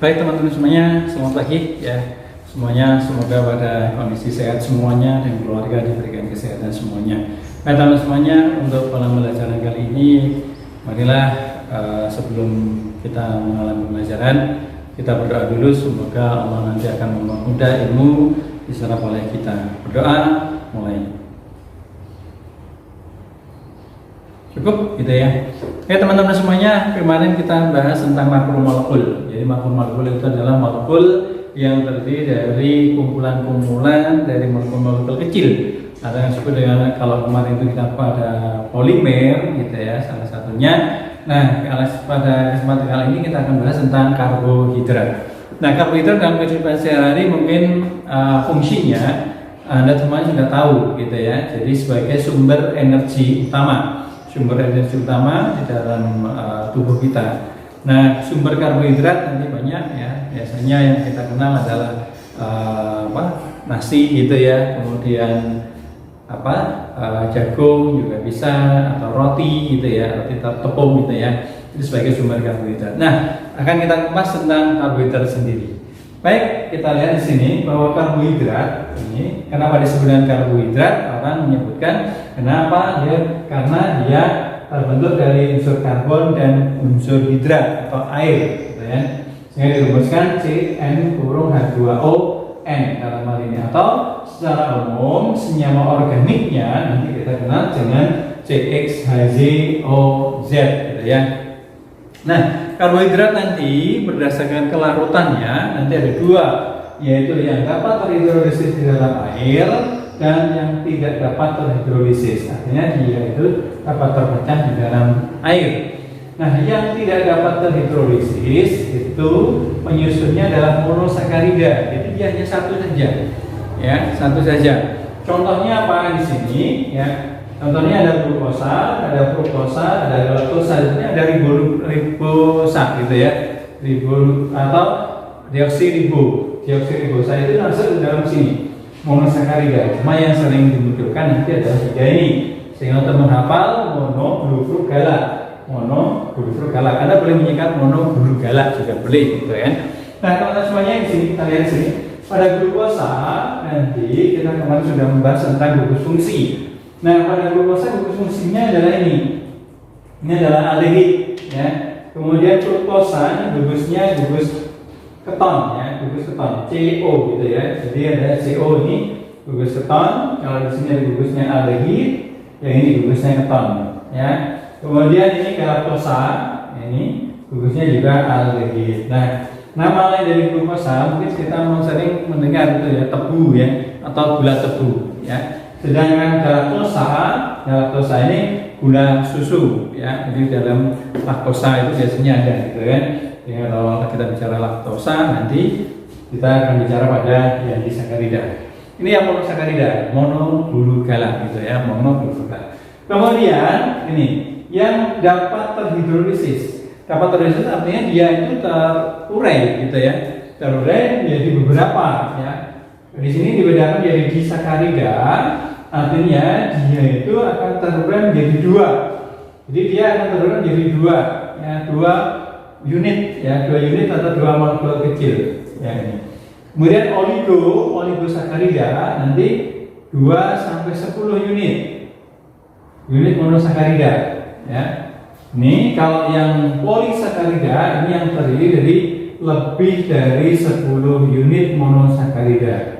Baik teman-teman semuanya, selamat pagi ya. Semuanya semoga pada kondisi sehat semuanya dan keluarga diberikan kesehatan semuanya. Baik teman-teman semuanya, untuk pembelajaran kali ini marilah sebelum kita mengalami pembelajaran kita berdoa dulu, semoga Allah nanti akan mempermudah ilmu diserap oleh kita. Berdoa mulai. Cukup gitu ya. Oke teman-teman semuanya, kemarin kita bahas tentang makromolekul. Jadi makromolekul itu adalah molekul yang terdiri dari kumpulan-kumpulan dari molekul-molekul kecil. Atau yang disebut dengan, kalau kemarin itu kita pada polimer gitu ya, salah satunya. Nah, pada kesempatan kali ini kita akan bahas tentang karbohidrat. Nah, karbohidrat dalam kehidupan sehari-hari mungkin fungsinya Anda semuanya sudah tahu gitu ya. Jadi sebagai sumber energi utama di dalam tubuh kita. Nah, sumber karbohidrat nanti banyak ya. Biasanya yang kita kenal adalah nasi gitu ya. Kemudian jagung juga bisa, atau roti gitu ya, roti tepung gitu ya. Itu sebagai sumber karbohidrat. Nah, akan kita kupas tentang karbohidrat sendiri. Baik, kita lihat di sini bahwa karbohidrat ini kenapa disebut dengan karbohidrat? Orang menyebutkan kenapa ya, karena dia terbentuk dari unsur karbon dan unsur hidrat atau air, gitu ya. Sehingga dirumuskan CN-H2O-N dalam hal ini, atau secara umum senyawa organiknya nanti kita kenal dengan CXHZOZ, gitu ya. Nah, karbohidrat nanti berdasarkan kelarutannya nanti ada dua, yaitu yang dapat terhidrolisis di dalam air dan yang tidak dapat terhidrolisis. Artinya dia itu dapat terpecah di dalam air. Nah, yang tidak dapat terhidrolisis itu penyusunnya adalah monosakarida. Jadi dia hanya satu saja. Ya, satu saja. Contohnya apa di sini ya? Contohnya ada glukosa, ada fruktosa, ada laktosa, ini ada ribosa gitu ya, atau deoksiribosa itu masuk ke dalam sini, monosakarida. Cuma yang sering dimunculkan nanti adalah tiga ini, sehingga untuk menghafal monoglufurgalak, Anda boleh menyingkat monoglufurgalak juga boleh gitu ya. Nah teman-teman semuanya di sini kita lihat sini, pada glukosa nanti kita kemarin sudah membahas tentang gugus fungsi. Nah, pada glukosa gugus fungsinya adalah ini. Ini adalah aldehid ya. Kemudian fruktosa ini gugus keton ya, gugus keton CO gitu ya. Jadi ada CO ini gugus keton, kalau di sini ada gugusnya aldehid, yang ini gugusnya keton ya. Kemudian ini galaktosa, ini gugusnya juga aldehid. Nah, nama lain dari glukosa mungkin kita sering mendengar itu ya, tebu ya, atau gula tebu ya. Sedangkan galaktosa ini gula susu ya. Jadi dalam laktosa itu biasanya ada gitu kan. Ya, kalau kita bicara laktosa nanti kita akan bicara pada yang disakarida. Ini yang monosakarida, monoglufurgalak gitu ya, monoglufurgalak. Kemudian ini yang dapat terhidrolisis. Dapat terhidrolisis artinya dia itu terurai gitu ya. Terurai menjadi beberapa ya. Di sini dibedakan menjadi disakarida, artinya dia itu akan terurai menjadi dua. Jadi dia akan terurai menjadi dua, ya, dua unit atau dua molekul kecil. Ya, ini. Kemudian oligosakarida nanti 2 sampai 10 unit monosakarida. Ya. Ini kalau yang polisakarida ini yang terdiri dari lebih dari 10 unit monosakarida.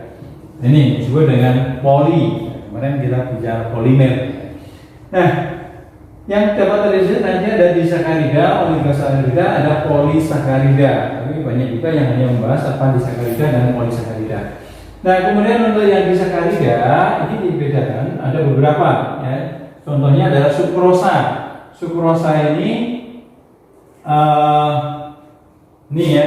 Ini disebut dengan poli. Kemarin kita bicara polimer. Nah, yang dapat terjadi nanti ada disakarida, oligosakarida, ada polisakarida. Tapi banyak juga yang hanya membahas apa disakarida dan polisakarida. Nah, kemudian untuk yang disakarida ini dibedakan ada beberapa. Ya. Contohnya adalah sukrosa. Sukrosa ini ya,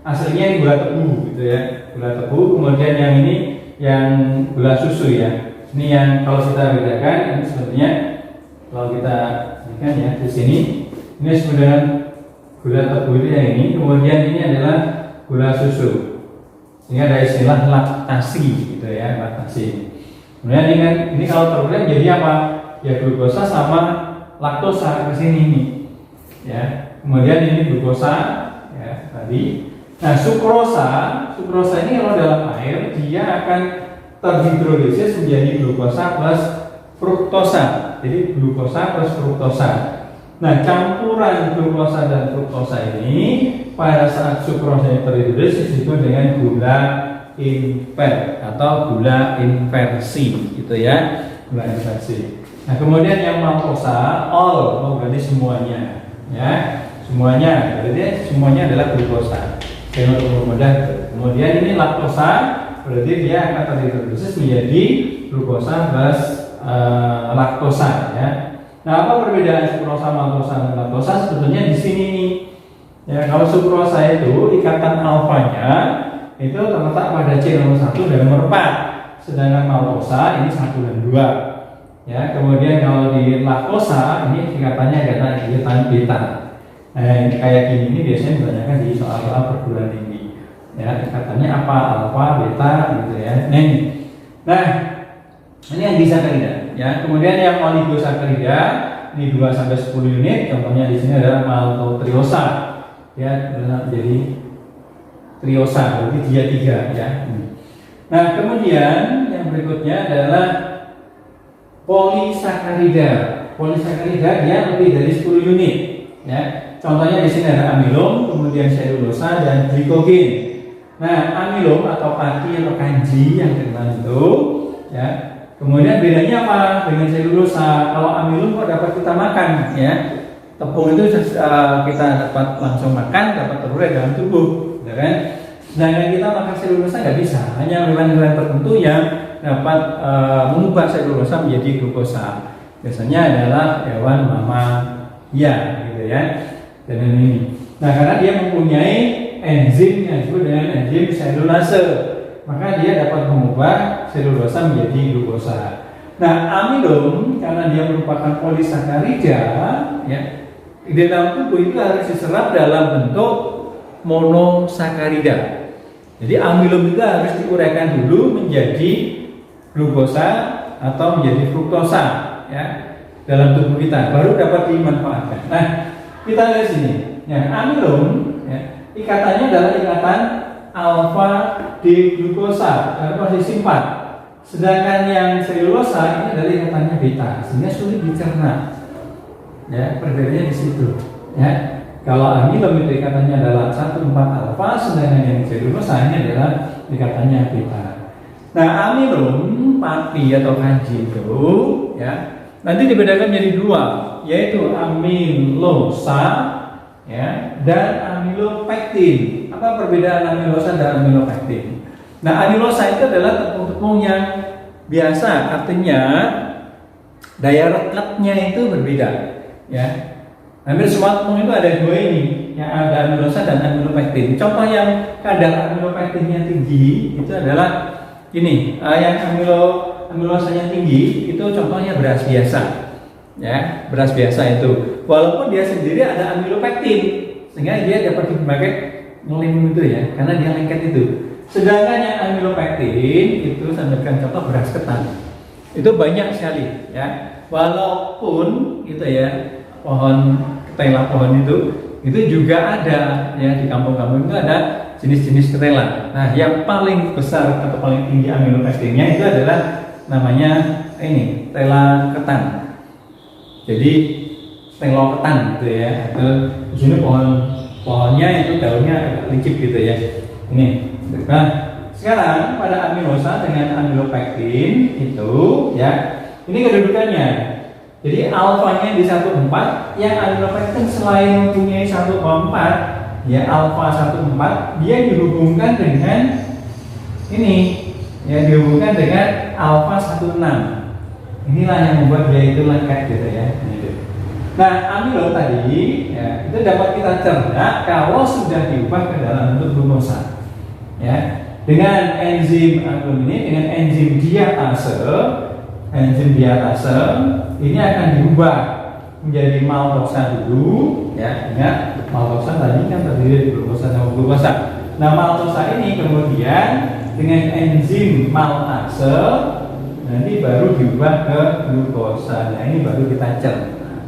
aslinya ini gula tebu gitu ya, gula tebu. Kemudian yang ini yang gula susu ya. Ini yang kalau kita bedakan ini sebetulnya kalau kita lihat ya di sini ini sebenarnya gula tebu itu yang ini. Kemudian ini adalah gula susu. Sehingga ada istilah laktasi gitu ya, laktasi. Kemudian ini kalau terurai jadi apa? Ya glukosa sama laktosa ke sini nih. Ya. Kemudian ini glukosa ya tadi. Nah, sukrosa ini kalau dalam air dia akan terhidrolisis menjadi glukosa plus fruktosa. Jadi glukosa plus fruktosa. Nah, campuran glukosa dan fruktosa ini pada saat sukrosa terhidrolisis itu dengan gula invert atau gula inversi, gitu ya, gula inversi. Nah, kemudian yang maltosa, all berarti semuanya, ya, semuanya, berarti semuanya adalah glukosa. Kemudian ini laktosa, berarti dia akan terhidrolisis menjadi glukosa plus laktosa, ya. Nah, apa perbedaan sukrosa, maltosa, dan laktosa? Sebetulnya di sini nih. Ya, kalau sukrosa itu ikatan alfanya itu terletak pada C nomor 1 dan nomor 4. Sedangkan maltosa ini 1 dan 2. Ya, kemudian kalau di laktosa ini ikatannya adalah ikatan beta. Nah, kayak gini ini biasanya ditanyakan di soal-soal perguruan tinggi. Ya, ikatannya apa? Alfa, beta, gitu ya. Nah, ini yang disakarida. Ya, kemudian yang oligosakarida ini 2 sampai 10 unit. Contohnya di sini adalah maltotriosa. Ya, jadi triosa, berarti dia 3, ya. Nah, kemudian yang berikutnya adalah polisakarida. Polisakarida dia lebih dari 10 unit, ya. Contohnya di sini ada amilum, kemudian selulosa dan glikogen. Nah, amilum atau pati atau kanji yang terkenal itu, ya. Kemudian bedanya apa dengan selulosa? Kalau amilum kok dapat kita makan, ya. Tepung itu kita dapat langsung makan, dapat terurai dalam tubuh, ya kan? Sedangkan kita makan selulosa nggak bisa, hanya hewan-hewan tertentu yang dapat mengubah selulosa menjadi glukosa. Biasanya adalah hewan mammalia, gitu ya. Dan ini. Nah, karena dia mempunyai enzim yang disebut dengan enzim selulase, maka dia dapat mengubah selulosa menjadi glukosa. Nah, amilum karena dia merupakan polisakarida, ya, di dalam tubuh itu harus diserap dalam bentuk monosakarida. Jadi amilum itu harus diuraikan dulu menjadi glukosa atau menjadi fruktosa, ya, dalam tubuh kita, baru dapat dimanfaatkan. Nah, kita lihat sini, ya, amilum, ya, ikatannya adalah ikatan alfa D glukosa pada posisi 4. Sedangkan yang selulosa ini adalah ikatannya beta, sehingga sulit dicerna. Ya, perbedaannya di situ. Ya, kalau amilum itu ikatannya adalah 1,4 alfa, sedangkan yang selulosa ini adalah ikatannya beta. Nah, amilum pati atau kanji itu, ya, nanti dibedakan menjadi 2, yaitu amilosa, ya, dan amilopektin. Apa perbedaan amilosa dan amilopektin? Nah, amilosa itu adalah tepung-tepung yang biasa, artinya daya rekatnya itu berbeda, ya. Hampir semua tepung itu ada 2 ini, yang ada amilosa dan amilopektin. Contoh yang kadar amilopektinnya tinggi itu adalah ini, yang amilosanya tinggi itu contohnya beras biasa, ya, beras biasa itu. Walaupun dia sendiri ada amilopektin, sehingga dia dapat dipakai ngelim itu, ya, karena dia lengket itu. Sedangkan yang amilopektin itu sampaikan contoh beras ketan, itu banyak sekali, ya. Walaupun gitu, ya, pohon ketela pohon itu juga ada, ya, di kampung-kampung itu ada jenis-jenis ketela. Nah, yang paling besar atau paling tinggi amilopektinnya itu adalah namanya ini tela ketan. Jadi telo ketan, gitu ya. Itu di sini pohonnya itu daunnya agak lincip, gitu ya. Ini. Nah, sekarang pada amilosa dengan amilopektin itu, ya, ini kedudukannya. Jadi alfanya di 1,4, yang amilopektin selain mempunyai 1,4, ya, alfa 1,4, dia dihubungkan dengan ini, ya, dihubungkan dengan alfa 1,6. Inilah yang membuat dia itu lengket, gitu ya. Nah, amilo tadi, ya, itu dapat kita cerna kalau sudah diubah ke dalam bentuk glukosa, ya, dengan enzim amilum ini, dengan enzim diatase ini akan diubah menjadi maltosa dulu, ya. Ingat, maltosa tadi kan terdiri dari glukosa sama glukosa. Nah, maltosa ini kemudian dengan enzim maltase nanti baru diubah ke glukosa. Nah, ini baru kita cerna.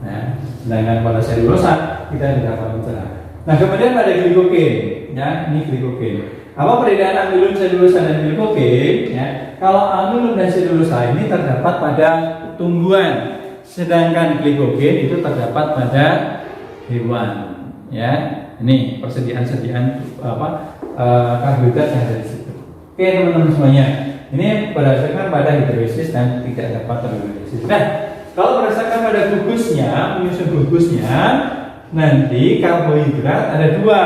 Nah, sedangkan pada selulosa kita tidak akan mencerna. Nah, kemudian ada glikogen, ya, ini glikogen. Apa perbedaan amilum, selulosa dan glikogen? Ya, kalau amilum dan selulosa ini terdapat pada tumbuhan, sedangkan glikogen itu terdapat pada hewan. Ya, ini persediaan karbohidrat yang ada di situ. Oke, teman-teman semuanya, ini berdasarkan pada hidrolisis dan tidak dapat terhidrolisis. Nah, kalau berdasarkan pada gugusnya, menyusun gugusnya, nanti karbohidrat ada dua,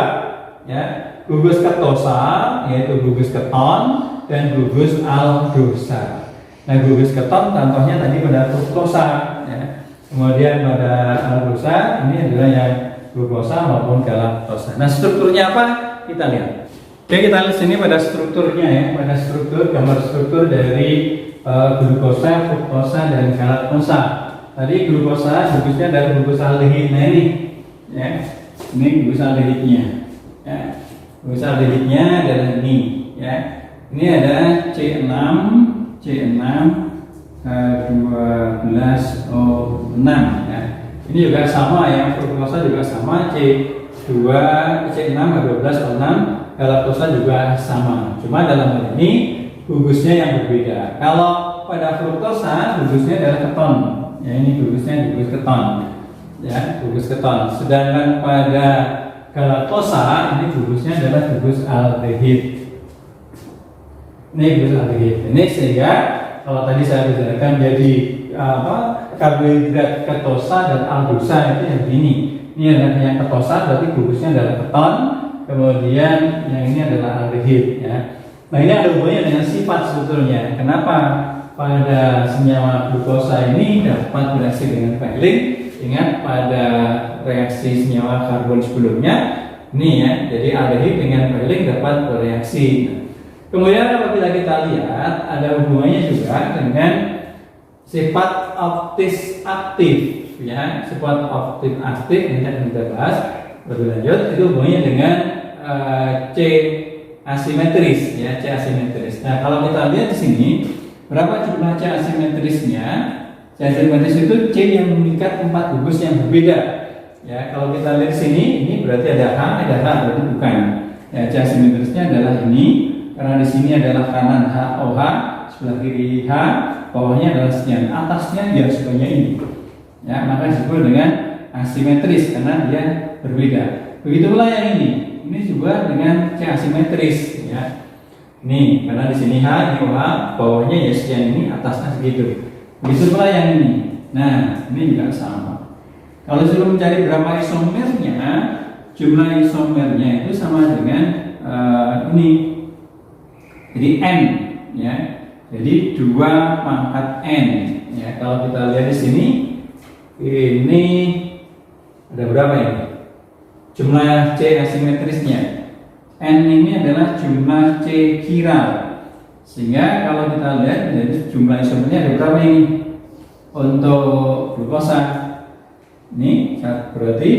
ya, gugus ketosa, yaitu gugus keton dan gugus aldosa. Nah, gugus keton contohnya tadi pada fruktosa, ya. Kemudian pada aldosa ini adalah yang glukosa maupun galaktosa. Nah, strukturnya apa? Kita lihat. Oke, kita lihat sini pada strukturnya, ya, pada struktur, gambar struktur dari glukosa, fruktosa dan galaktosa. Tadi glukosa gugusnya dari gugus aldehid. Nah, ini, ya, ini gugus aldehidnya, ya. Gugus aldehidnya adalah ini, ya. Ini ada C6 12O6, ya. Ini juga sama, ya, fruktosa juga sama, C6H12O6, galaktosa juga sama. Cuma dalam hal ini gugusnya yang berbeda. Kalau pada fruktosa gugusnya adalah keton, ya, ini gugusnya gugus keton, ya, gugus keton. Sedangkan pada galaktosa ini gugusnya adalah gugus aldehid. Ini gugus aldehid. Ini sehingga kalau tadi saya bicarakan jadi karbohidrat ketosa dan aldosa itu yang ini. Ini adalah yang ketosa, berarti gugusnya adalah keton. Kemudian yang ini adalah aldehid, ya. Nah, ini ada hubungannya dengan sifat sebetulnya. Kenapa pada senyawa glukosa ini dapat bereaksi dengan Fehling? Ingat pada reaksi senyawa karbon sebelumnya, ini, ya, jadi aldehid dengan Fehling dapat bereaksi. Kemudian apabila kita lihat ada hubungannya juga dengan sifat optis aktif, ya, sifat optis aktif yang akan kita bahas lebih lanjut. Itu hubungannya dengan C asimetris, ya, C asimetris. Nah, kalau kita lihat di sini berapa jumlah C asimetrisnya? C asimetris itu C yang mengikat 4 gugus yang berbeda. Ya, kalau kita lihat di sini, ini berarti ada H, berarti bukan. Ya, C asimetrisnya adalah ini, karena di sini adalah kanan HOH, sebelah kiri H, bawahnya adalah sekian, atasnya dia sebanyak ini. Ya, maka disebut dengan asimetris karena dia berbeda. Begitulah yang ini juga dengan C asimetris, ya. Ini karena di sini H, ini OH, bawahnya ya sekian ini, atasnya segitu. Begitulah yang ini. Nah, ini juga sama. Kalau suruh mencari berapa isomernya, jumlah isomernya itu sama dengan ini. Jadi N, ya. Jadi 2 pangkat N, ya. Kalau kita lihat di sini, ini ada berapa ini? Jumlah C asimetrisnya. N ini adalah jumlah C chiral. Sehingga kalau kita lihat jadi jumlah isomernya ada berapa ini? Untuk glukosa ini berarti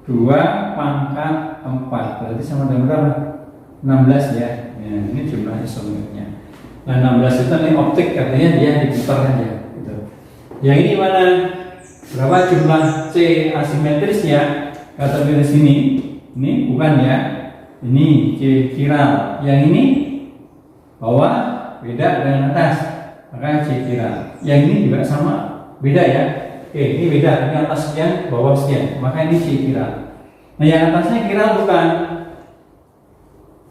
2 pangkat 4. Berarti sama dengan berapa? 16, ya. Ya, ini jumlah isomernya. Nah, 16 itu nih optik, artinya dia diputar aja gitu. Yang ini mana? Berapa jumlah C asimetrisnya? Kata di sini, ini bukan, ya. Ini C chiral. Yang ini bawah beda dengan atas, maka C chiral. Yang ini juga sama, beda, ya. Oke, ini beda. Ini atas sekian, bawah sekian, maka ini C chiral. Nah, yang atasnya chiral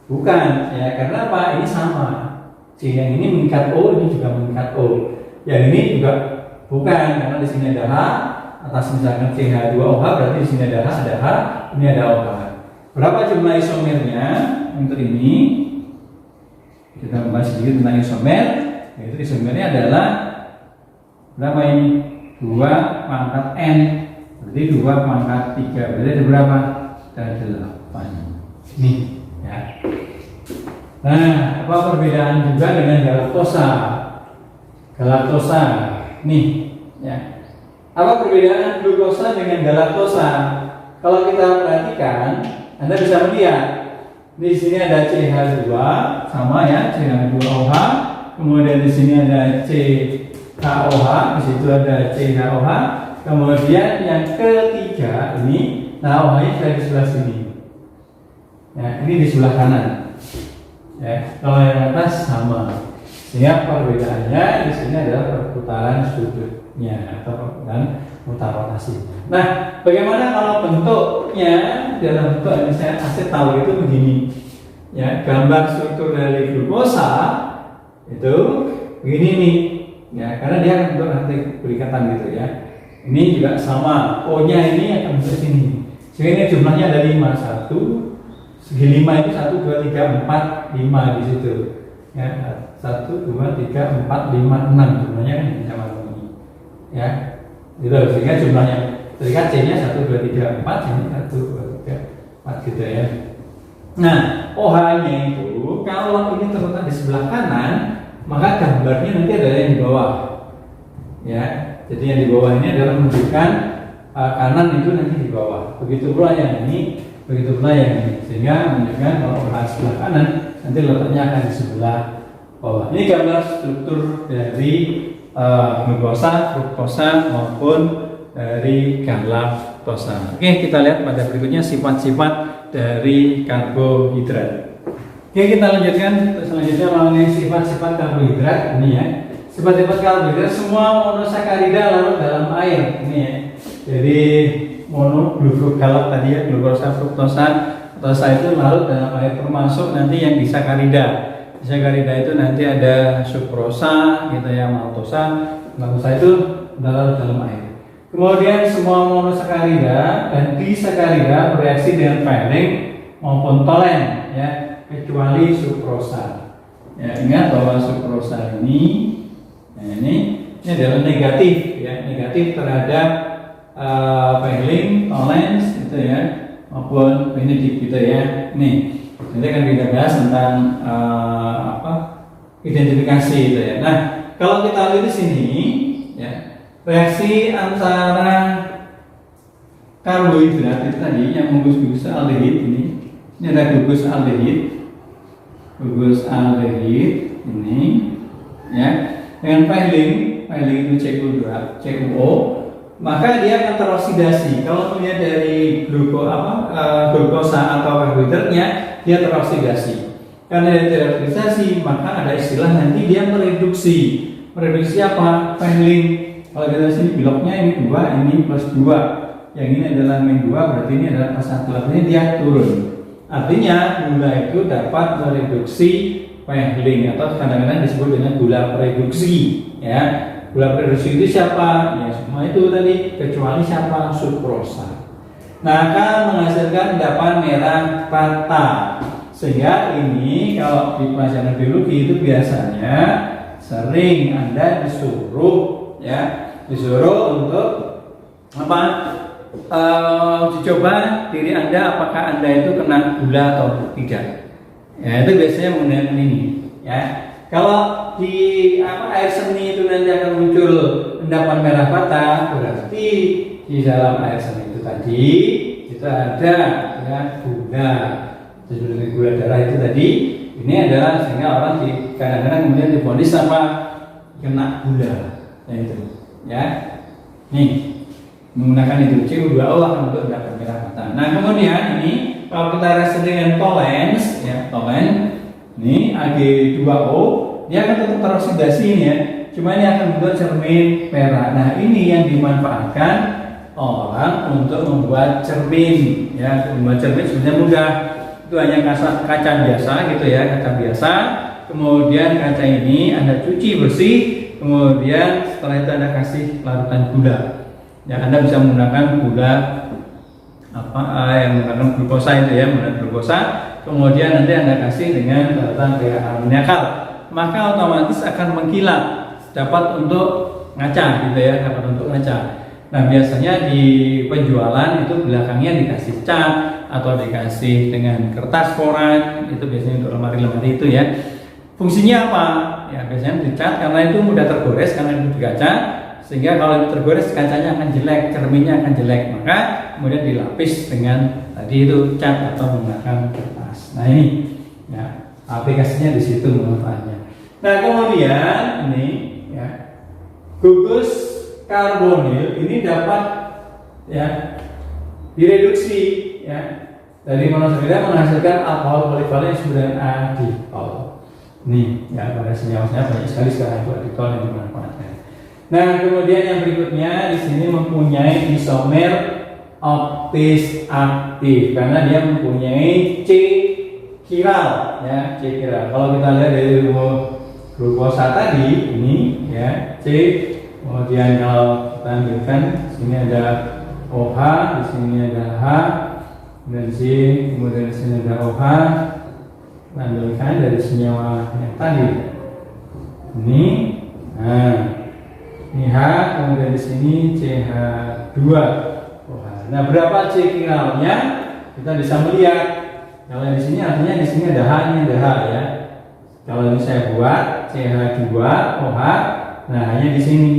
bukan, ya. Karena apa? Ini sama. C yang ini mengikat O, ini juga mengikat O. Yang ini juga bukan, karena di sini ada H. Atas misalkan CH2OH, berarti di sini ada H, ini ada OH. Berapa jumlah isomernya untuk ini? Kita membahas sedikit tentang isomer. Yaitu isomernya adalah berapa ini? 2 pangkat N, berarti 2 pangkat 3. Berarti ada berapa? Ada 8. Ini, ya. Nah, apa perbedaan juga dengan galaktosa? Galaktosa, nih, ya. Apa perbedaan glukosa dengan galaktosa? Kalau kita perhatikan, Anda bisa melihat di sini ada CH2 sama, ya, CH2OH. Kemudian di sini ada CHOH, di situ ada CHOH. Kemudian yang ketiga ini, nah OH-nya sudah di sebelah sini. Ya, ini di sebelah kanan. Ya, kalau yang atas sama. Sehingga perbedaannya di sini adalah perputaran sudutnya atau perputaran mutar rotasinya. Nah, bagaimana kalau bentuknya dalam bentuk misalnya asetal itu begini? Ya, gambar struktur dari glukosa itu begini nih. Ya, karena dia akan bentuk nanti berikatan gitu ya. Ini juga sama. O-nya ini akan bentuk sini. Sehingga ini jumlahnya ada 5, 1. Segi 5 itu 1, 2, 3, 4, 5 di situ. Ya, 1, 2, 3, 4, 5, 6 jumlahnya kan sama ini. Ya, gitu. Sehingga jumlahnya ketika C-nya 1, 2, 3, 4, ini 1, 2, 3, 4 gitu ya. Nah, OH-nya itu kalau ini terletak di sebelah kanan, maka gambarnya nanti ada yang di bawah. Ya, jadi yang di bawah ini adalah menunjukkan kanan itu nanti di bawah. Begitu pula yang ini. Begitu pula yang ini, sehingga menunjukkan kalau OH sebelah kanan nanti letaknya akan di sebelah bawah. Ini gambar struktur dari glukosa, fruktosa maupun dari galaktosa. Oke, kita lihat pada berikutnya sifat-sifat dari karbohidrat. Oke, kita lanjutkan selanjutnya mengenai sifat-sifat karbohidrat ini ya. Sifat-sifat karbohidrat semua monosakarida larut dalam air ini ya. Jadi monoglukosalat tadi ya, glukosa, fruktosa, itu larut dalam air termasuk nanti yang disakarida. Disakarida itu nanti ada sukrosa gitu ya, maltosa itu larut dalam air. Kemudian semua monosakarida dan disakarida bereaksi dengan Fehling maupun Tolen ya, kecuali sukrosa. Ya, ingat bahwa sukrosa ini adalah negatif ya, negatif terhadap Fehling, Tollens gitu ya, maupun Benedict gitu ya. Nih, nanti akan kita bahas tentang identifikasi gitu ya. Nah, kalau kita lihat di sini ya, reaksi antara karbohidrat itu tadi yang menggus aldehid ini ada gugus aldehid ini ya, dengan Fehling itu CuO, maka dia akan teroksidasi. Kalau melihat dari glukosa atau karbohidratnya, dia teroksidasi. Karena dia teroksidasi, maka ada istilah nanti dia mereduksi. Mereduksi apa? Fehling. Kalau kita sini bloknya ini 2, ini plus 2. Yang ini adalah min 2, berarti ini adalah plus 1. Artinya dia turun. Artinya gula itu dapat mereduksi Fehling atau kadang-kadang disebut dengan gula reduksi. Ya. Gula reduksi itu siapa? Ya semua itu tadi kecuali siapa? Sukrosa. Nah, akan menghasilkan endapan merah rata. Sehingga ini kalau di pelajaran biologi itu biasanya sering Anda disuruh untuk apa? Dicoba diri Anda apakah Anda itu kena gula atau tidak. Ya, itu biasanya menggunakan ini ya. Kalau di air seni itu nanti akan muncul endapan merah patah, berarti di dalam air seni itu tadi itu ada ya gula, sebenarnya gula darah itu tadi. Ini adalah sehingga orang kadang-kadang kemudian divonis apa kena gula, ya itu ya. Nih menggunakan itu CuO2O akan membentuk endapan merah patah. Nah kemudian ini kalau kita reaksi dengan Tollens ya, Tollens ini Ag2O, dia akan tetap teroksidasi ini ya. Cuma ini akan membuat cermin merah. Nah, ini yang dimanfaatkan orang untuk membuat cermin ya. Membuat cermin sebenarnya mudah. Itu hanya kaca biasa gitu ya, kaca biasa. Kemudian kaca ini Anda cuci bersih, kemudian setelah itu Anda kasih larutan gula. Ya, Anda bisa menggunakan gula yang menggunakan glukosa itu ya, menggunakan glukosa. Kemudian nanti Anda kasih dengan larutan amoniakal, maka otomatis akan mengkilap, dapat untuk ngaca gitu ya, dapat untuk ngaca. Nah biasanya di penjualan itu belakangnya dikasih cat atau dikasih dengan kertas koran, itu biasanya untuk lemari-lemari itu ya. Fungsinya apa? Ya biasanya dicat karena itu mudah tergores karena itu dikaca, sehingga kalau itu tergores kacanya akan jelek, cerminnya akan jelek, maka kemudian dilapis dengan tadi itu cat atau menggunakan kertas. Nah ini ya aplikasinya di situ manfaatnya. Nah kemudian ini ya gugus karbonil ini dapat ya direduksi ya Dari monosakarida menghasilkan alkohol polivalen yang disebut dengan adikol. Nih, ya pada senyawa-senyawa banyak sekali sekarang itu adikol yang dimanfaatkan. Nah, kemudian yang berikutnya di sini mempunyai isomer optis aktif karena dia mempunyai C chiral, ya C chiral. Kalau kita lihat dari glukosa tadi ini, ya C. Kemudian kalau kita ambilkan, sini ada OH, di sini ada H, dan C, kemudian di sini ada OH. Ambilkan dari senyawa yang tadi. Ini, nah, ini H, kemudian di sini CH2. OH. Nah, berapa C chiralnya? Kita bisa melihat. Kalau di sini artinya di sini ada H, ini ada H ya. Kalau ini saya buat CH2 OH, nah hanya di sini.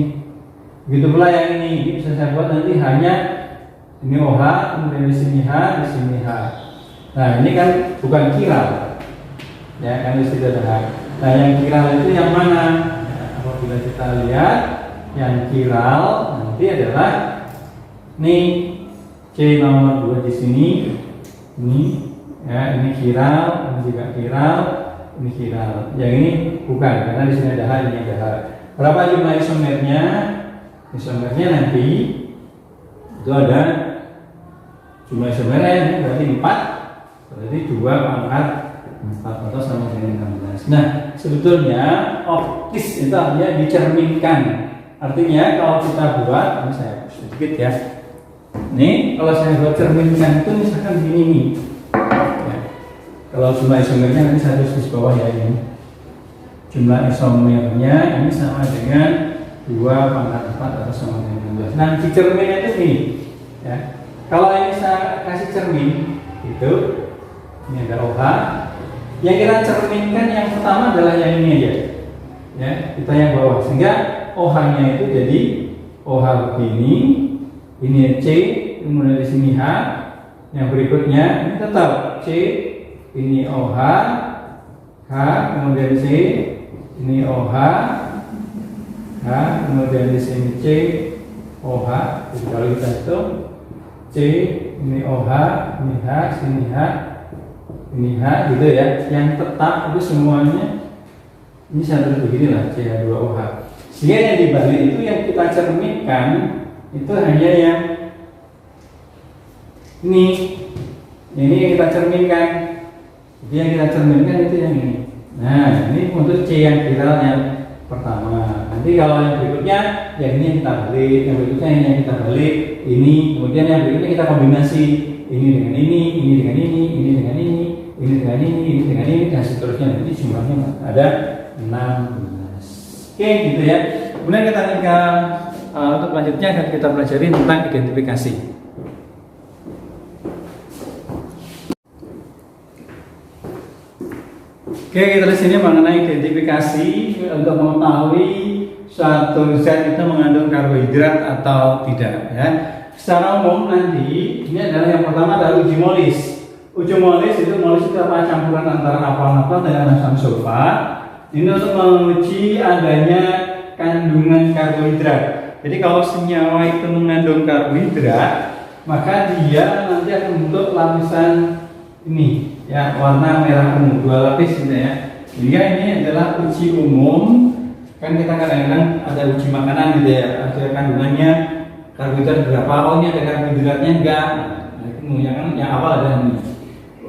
Begitu pula yang ini bisa saya buat nanti hanya ini OH, kemudian di sini H, di sini H. Nah ini kan bukan chiral, ya kan di situ ada H. Nah yang chiral itu yang mana? Nah, apabila kita lihat yang chiral nanti adalah nih C nomor 2 di sini, ini ya ini chiral, ini juga chiral, ini chiral. Yang ini bukan karena di sini ada H, ini ada H. Berapa jumlah isomernya? Isomernya nanti itu ada jumlah isomernya ini berarti 4, berarti 2 pangkat 4 atau sama dengan 16. Nah sebetulnya optis itu artinya dicerminkan. Artinya kalau kita buat, ini saya sedikit ya. Ini kalau saya buat cerminkan itu misalkan begini nih. Ya. Kalau jumlah isomernya nanti saya tulis di bawah ya ini. Jumlah isomernya ini sama dengan 2 pangkat 4 atau sama dengan 12. Nah di cerminnya itu nih ya. Kalau ini saya kasih cermin itu, ini ada OH. Yang kita cerminkan yang pertama adalah yang ini aja ya, kita yang bawah, sehingga OH nya itu jadi OH begini, ini C, kemudian di sini H. Yang berikutnya ini tetap C, ini OH, H, kemudian C, ini OH, H, kemudian di sini C, OH. Jadi kalau kita hitung C, ini OH, ini H, sini H, ini H, gitu ya. Yang tetap itu semuanya ini saya tulis beginilah CH2OH. Sehingga yang dibalik itu yang kita cerminkan itu hanya yang ini yang kita cerminkan. Jadi yang kita cerminkan itu yang ini. Nah ini untuk C yang chiral yang pertama. Nanti kalau yang berikutnya yang ini yang kita balik, yang berikutnya ini yang kita balik, ini kemudian yang berikutnya kita kombinasi ini dengan ini dengan ini dengan ini dengan ini dengan ini dan seterusnya. Jadi jumlahnya ada 16. Oke gitu ya. Kemudian kita untuk selanjutnya akan kita pelajari tentang identifikasi. Oke, kita di sini mengenai identifikasi untuk mengetahui suatu zat itu mengandung karbohidrat atau tidak ya. Secara umum nanti ini adalah yang pertama adalah uji molis. Uji molis itu apa? Campuran antara alfa dengan asam sulfat. Ini untuk menguji adanya kandungan karbohidrat. Jadi kalau senyawa itu mengandung karbohidrat, maka dia nanti akan membentuk lapisan ini ya, warna merah ungu, 2 lapis gitu ya. Sehingga ini adalah uji umum. Kan kita kadang-kadang ada uji makanan gitu ya, ada kandungannya karbohidrat berapa, oh ini ada karbohidratnya enggak. Nah, itu yang awal ada ini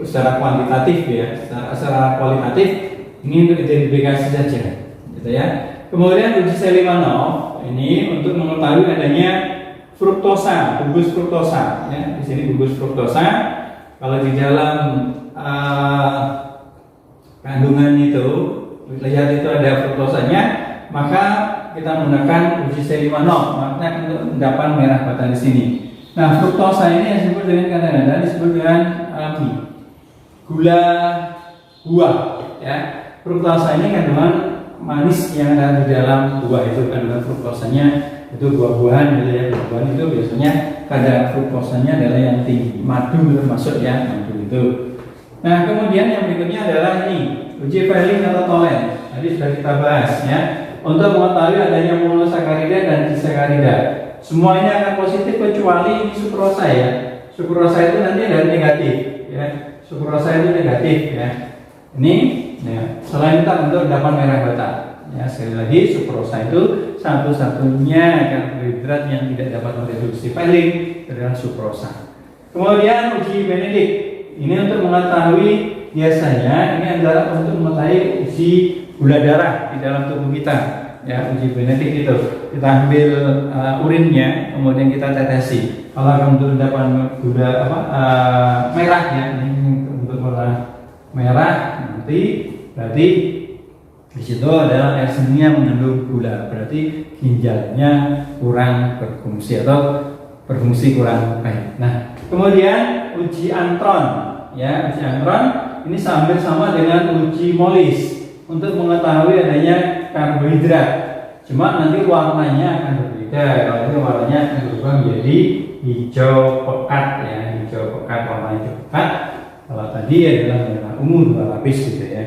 secara kuantitatif ya, secara kualitatif ini untuk identifikasi saja gitu ya. Kemudian uji Selimanov ini untuk mengetahui adanya fruktosa, gugus fruktosa ya. Di sini gugus fruktosa. Kalau di dalam kandungan itu lihat itu ada fruktosanya, maka kita menggunakan uji Selimanov, maka untuk endapan merah bata di sini. Nah, fruktosa ini yang disebut dengan kadang-kadang disebut dengan gula buah ya. Fruktosa ini kandungan manis yang ada di dalam buah itu, kandungan fruktosanya itu buah-buahan gitu ya. Buah-buahan itu biasanya kadar fruktosanya adalah yang tinggi. Madu termasuk ya, madu itu. Nah, kemudian yang berikutnya adalah ini uji Fehling atau Tholen. Tadi sudah kita bahas ya. Untuk mengetahui adanya monosakarida dan disakarida. Semuanya akan positif kecuali ini sukrosa ya. sukrosa itu nanti ada negatif, ya. Sukrosa itu negatif, ya. Ini, ya, selain untuk endapan merah bata. Ya, sekali lagi sukrosa itu satu-satunya karbohidrat yang tidak dapat mereduksi pailing adalah sukrosa. Kemudian uji Benedict ini untuk mengetahui biasanya ini adalah untuk mengetahui uji gula darah di dalam tubuh kita. Ya, uji Benedict itu kita ambil urinnya, kemudian kita tetesi. Kalau untuk endapan gula merah, ya, ini untuk warna merah nanti berarti di situ adalah air seninya mengandung gula, berarti ginjalnya kurang berfungsi atau berfungsi kurang baik. Nah, kemudian uji antron, ya, uji antron ini hampir sama dengan uji molis untuk mengetahui adanya karbohidrat. Cuma nanti warnanya akan berbeda. Kalau ini warnanya akan berubah menjadi hijau pekat, ya, hijau pekat, warna hijau pekat. Kalau tadi adalah merah ungu 2 lapis gitu ya.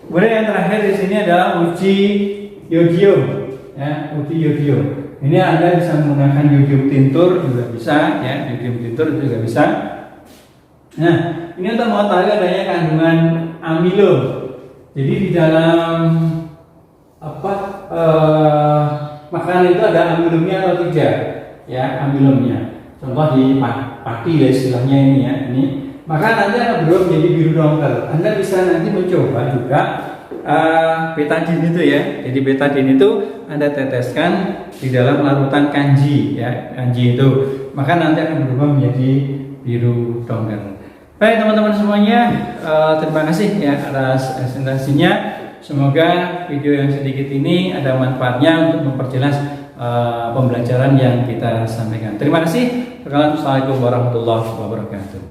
Kemudian yang terakhir di sini adalah uji yodium, ya, uji yodium. Ini Anda bisa menggunakan yodium tintur juga bisa, ya, yodium tintur juga bisa. Nah, ini untuk mengetahui adanya kandungan amilum. Jadi di dalam makanan itu ada amilumnya atau tidak, ya, amilumnya. Contoh di padi, ya, istilahnya ini, ya, ini. Maka nanti akan berubah menjadi biru dongker. Anda bisa nanti mencoba juga betadine itu, ya. Jadi betadine itu Anda teteskan di dalam larutan kanji, ya, kanji itu. Maka nanti akan berubah menjadi biru dongker. Baik teman-teman semuanya, terima kasih, ya, atas presentasinya. Semoga video yang sedikit ini ada manfaatnya untuk memperjelas pembelajaran yang kita sampaikan. Terima kasih. Assalamualaikum warahmatullahi wabarakatuh.